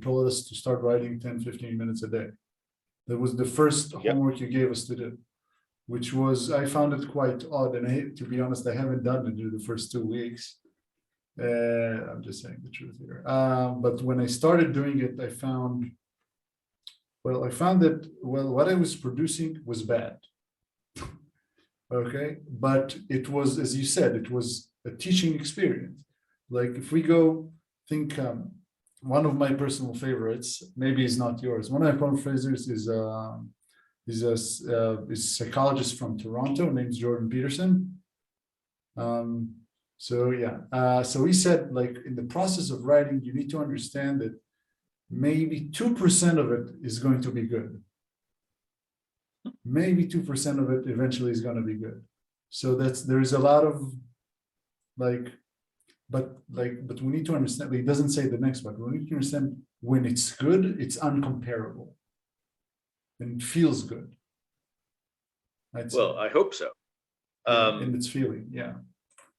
told us to start writing 10, 15 minutes a day. That was the first homework you gave us to do, which was, I found it quite odd. And to be honest, I haven't done it in the first 2 weeks. I'm just saying the truth here. But when I started doing it, I found that, what I was producing was bad. Okay. But it was, as you said, it was a teaching experience. Like if we go think, one of my personal favorites, maybe it's not yours. One of my personal favorites is a psychologist from Toronto named Jordan Peterson. So he said, like, in the process of writing, you need to understand that maybe 2% of it is going to be good. Maybe 2% of it eventually is going to be good. So there's a lot of but we need to understand, he doesn't say the next part. We need to understand when it's good, it's uncomparable. And it feels good. I hope so. And it's feeling, yeah.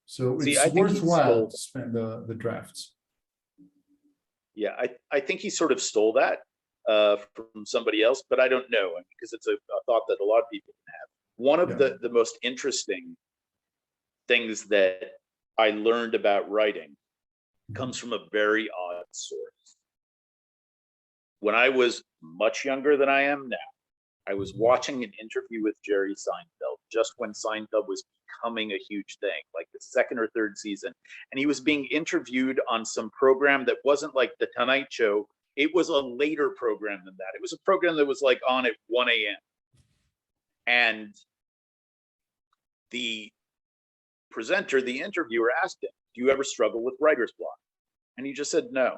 So it's worthwhile to spend the drafts. Yeah, I think he sort of stole that from somebody else, but I don't know, because it's a thought that a lot of people have. One of the most interesting things that I learned about writing comes from a very odd source. When I was much younger than I am now, I was watching an interview with Jerry Seinfeld just when Seinfeld was becoming a huge thing, like the second or third season. And he was being interviewed on some program that wasn't like the Tonight Show. It was a later program than that. It was a program that was like on at 1 a.m. And the presenter, the interviewer, asked him, "Do you ever struggle with writer's block?" And he just said, "No."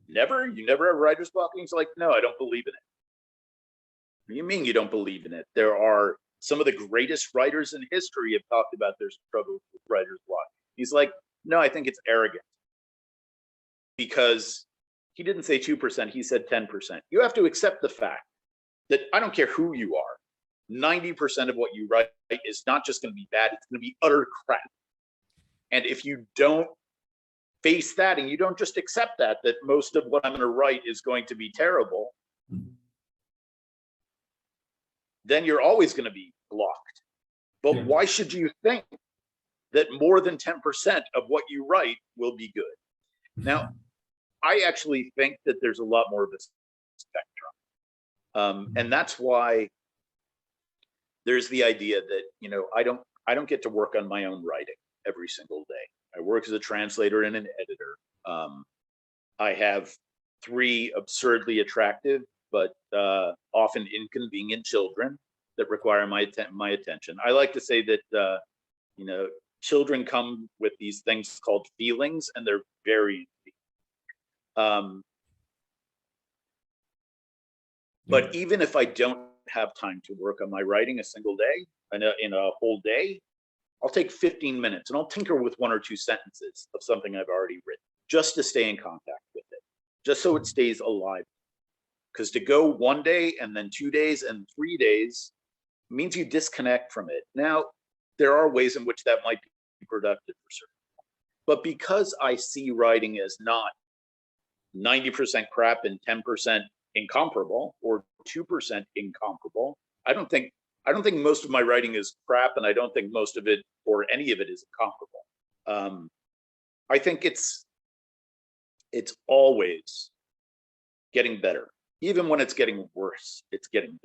"Never? You never have writer's block?" And he's like, "No, I don't believe in it." "What do you mean you don't believe in it? There are some of the greatest writers in history have talked about their struggles with writer's block." He's like, "No, I think it's arrogant." Because he didn't say 2%, he said 10%. You have to accept the fact that I don't care who you are, 90% of what you write is not just going to be bad, it's going to be utter crap. And if you don't face that and you don't just accept that most of what I'm going to write is going to be terrible, then you're always going to be blocked. But why should you think that more than 10% of what you write will be good? Now, I actually think that there's a lot more of a spectrum. And that's why there's the idea that, I don't get to work on my own writing every single day. I work as a translator and an editor. I have 3 absurdly attractive but often inconvenient children that require my attention. I like to say that children come with these things called feelings, and they're very but even if I don't have time to work on my writing a single day, in a whole day, I'll take 15 minutes and I'll tinker with 1 or 2 sentences of something I've already written, just to stay in contact with it, just so it stays alive. Because to go 1 day and then 2 days and 3 days means you disconnect from it. Now, there are ways in which that might be productive for certain. But because I see writing as not 90% crap and 10% incomparable, or 2% incomparable, I don't think most of my writing is crap, and I don't think most of it or any of it is incomparable. I think it's always getting better. Even when it's getting worse, it's getting better.